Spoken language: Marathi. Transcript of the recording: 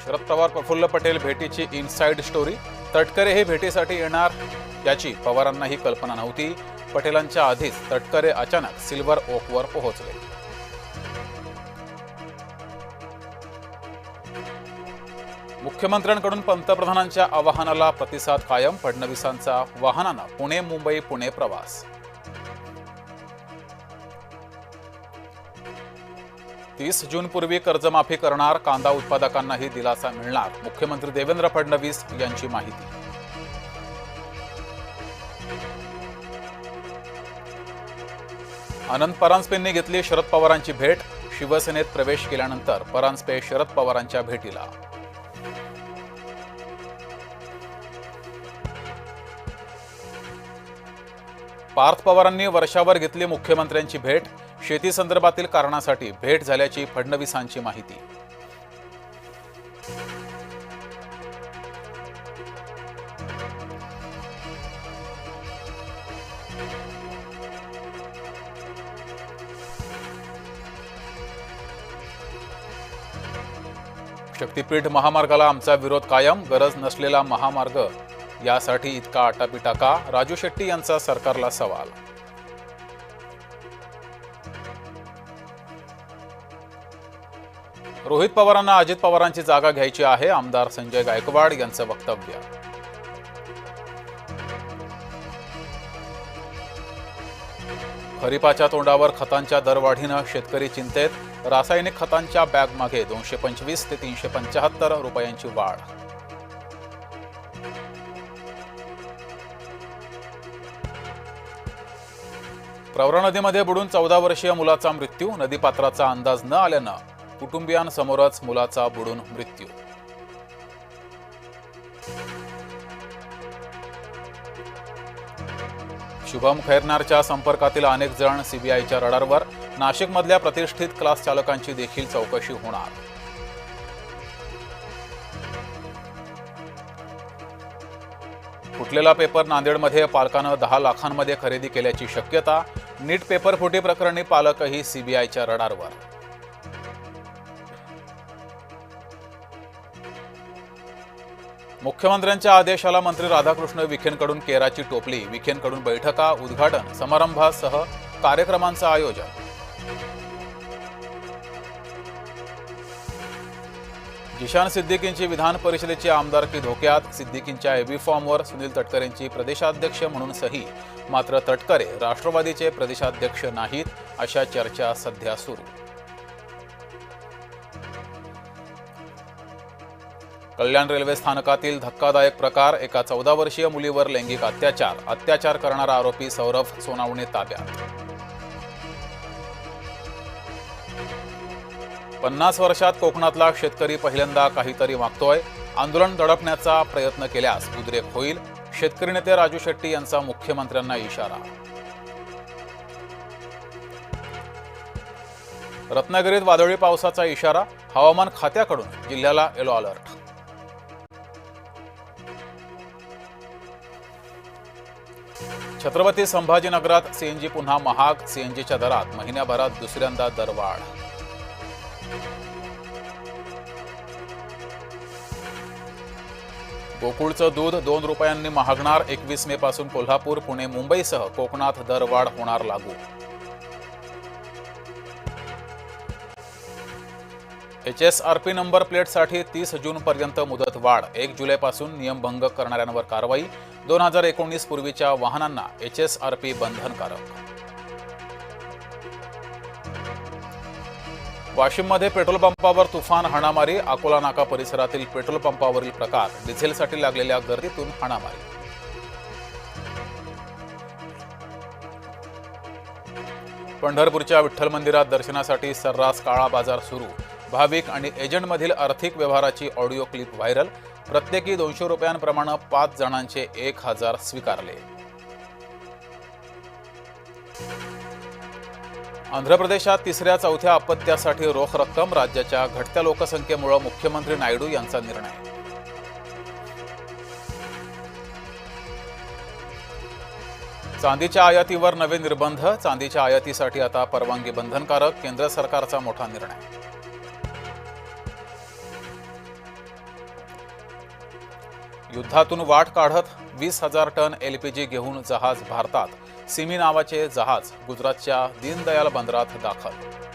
शरद पवार प्रफुल्ल पटेल भेटीची इनसाइड स्टोरी। तटकरे हे भेटीसाठी येणार याची पवारांनाही कल्पना नव्हती। पटेलांच्या आधीच तटकरे अचानक सिल्वर ओकवर पोहोचले। मुख्यमंत्र्यांकडून पंतप्रधानांच्या आवाहनाला प्रतिसाद कायम। फडणवीसांचा वाहनानं पुणे मुंबई पुणे प्रवास। 30 जूनपूर्वी कर्जमाफी करणार, कांदा उत्पादकांनाही दिलासा मिळणार। मुख्यमंत्री देवेंद्र फडणवीस यांची माहिती। आनंद परांजपेंनी घेतली शरद पवारांची भेट। शिवसेनेत प्रवेश केल्यानंतर परांजपे शरद पवारांच्या भेटीला। पार्थ पवारांनी वर्षावर घेतली मुख्यमंत्र्यांची भेट। शेती संदर्भातील कारणासाठी भेट झाल्याची फडणवीसांची माहिती। शक्तीपीठ महामार्गाला आमचा विरोध कायम। गरज नसलेला महामार्ग यासाठी इतका आटापिटा का? राजू शेट्टी यांचा सरकारला सवाल। रोहित पवारांना अजित पवारांची जागा घ्यायची आहे, आमदार संजय गायकवाड यांचं वक्तव्य। खरीपाच्या तोंडावर खतांच्या दरवाढीनं शेतकरी चिंतेत। रासायनिक खतांच्या बॅगमागे 225 ते 375 रुपयांची वाढ। प्रवरा नदीमध्ये बुडून 14 वर्षीय मुलाचा मृत्यू। नदीपात्राचा अंदाज न आल्यानं कुटुंबियांसमोरच मुलाचा बुडून मृत्यू। शुभम खैरनारच्या संपर्कातील अनेक जण सीबीआयच्या रडारवर। नाशिकमधल्या प्रतिष्ठित क्लास चालकांची देखील चौकशी होणार। फुटलेला पेपर नांदेडमध्ये पालकानं 10 लाखांमध्ये खरेदी केल्याची शक्यता। नीट पेपर फुटी प्रकरणी पालकही सीबीआयच्या रडारवर। मुख्यमंत्र्यांच्या आदेशाला मंत्री राधाकृष्ण विखेंकडून केराची टोपली। विखेंकडून बैठका, उद्घाटन समारंभासह कार्यक्रमांचं आयोजन। जिशान सिद्दीकींची विधान परिषदेची आमदारकी धोक्यात। सिद्दीकींच्या एबी फॉर्मवर सुनील तटकरेंची प्रदेशाध्यक्ष म्हणून सही। मात्र तटकरे राष्ट्रवादीचे प्रदेशाध्यक्ष नाहीत, अशा चर्चा सध्या सुरू। कल्याण रेल्वे स्थानकातील धक्कादायक प्रकार। एका 14 वर्षीय मुलीवर लैंगिक अत्याचार। अत्याचार करणारा आरोपी सौरभ सोनावणे ताब्यात। 50 वर्षात कोकणातला शेतकरी पहिल्यांदा काहीतरी मागतोय। आंदोलन दडपण्याचा प्रयत्न केल्यास उद्रेक होईल। शेतकरी नेते राजू शेट्टी यांचा मुख्यमंत्र्यांना इशारा। रत्नागिरीत वादळी पावसाचा इशारा। हवामान खात्याकडून जिल्ह्याला येलो अलर्ट। छत्रपती संभाजीनगरात सीएनजी पुन्हा महाग। सीएनजीच्या दरात महिन्याभरात दुसऱ्यांदा दरवाढ। गोकुळचं दूध 2 रुपयांनी महागणार। 21 मे पासून कोल्हापूर, पुणे, मुंबईसह कोकणात दरवाढ होणार लागू। HSRP नंबर प्लेटसाठी 30 जूनपर्यंत मुदत वाढ। 1 जुलैपासून नियमभंग करणाऱ्यांवर कारवाई। 2019 पूर्वीच्या वाहनांना HSRP बंधनकारक। वाशिममध्ये पेट्रोल पंपावर तुफान हाणामारी। अकोला नाका परिसरातील पेट्रोल पंपावरील प्रकार। डिझेलसाठी लागलेल्या गर्दीतून हाणामारी। पंढरपूरच्या विठ्ठल मंदिरात दर्शनासाठी सर्रास काळा बाजार सुरू। भाविक आणि एजंटमधील आर्थिक व्यवहाराची ऑडिओ क्लिप व्हायरल। प्रत्येकी 200 रुपयांप्रमाणे 5 जणांचे 1000 स्वीकारले। आंध्र प्रदेशात 3ऱ्या-4थ्या अपत्यासाठी रोख रक्कम। राज्याच्या घटत्या लोकसंख्येमुळे मुख्यमंत्री नायडू यांचा निर्णय। चांदीच्या आयातीवर नवे निर्बंध। चांदीच्या आयातीसाठी आता परवानगी बंधनकारक। केंद्र सरकारचा मोठा निर्णय। युद्धातून वाट काढत 20,000 टन LPG घेऊन जहाज भारतात. सिमी नावाचे जहाज गुजरातच्या दीनदयाल बंदरात दाखल.